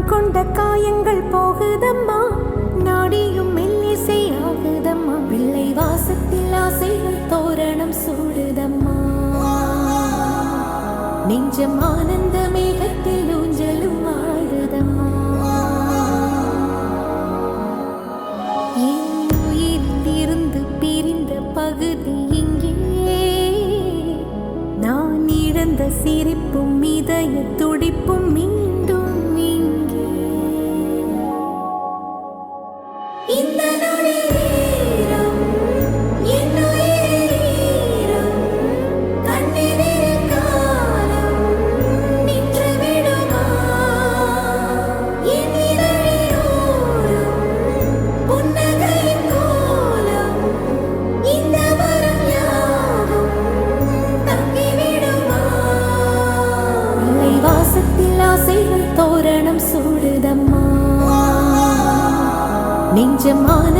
கொண்ட காயங்கள் போகுதம்மா, நாடியும் மெல்லிசை ஆகுதம்மா. பிள்ளை வாசத்தில் ஆசைகள் தோரணம் சூடுதம்மா, நெஞ்சம் ஆனந்த மேகத்தில் ஊஞ்சலும் ஆடுதம்மா. என் உயிரிலிருந்து பிரிந்த பகுதி இங்கே, நான் இழந்த சிரிப்பும் இதய துடிப்பும் மீண்டும் இங்கே. இந்த நொடிநேரம் என் உயிரில் கண்ணெதிரில் காலம் நின்று விடுமா? என் இதழிலோரம் புன்னகையின் கோலம், இந்த வரம் யாவும் தங்கிவிடுமா? பிள்ளை வாசத்தில் ஆசைகள் தோரணம் சூடுதம்மா, நெஞ்சமான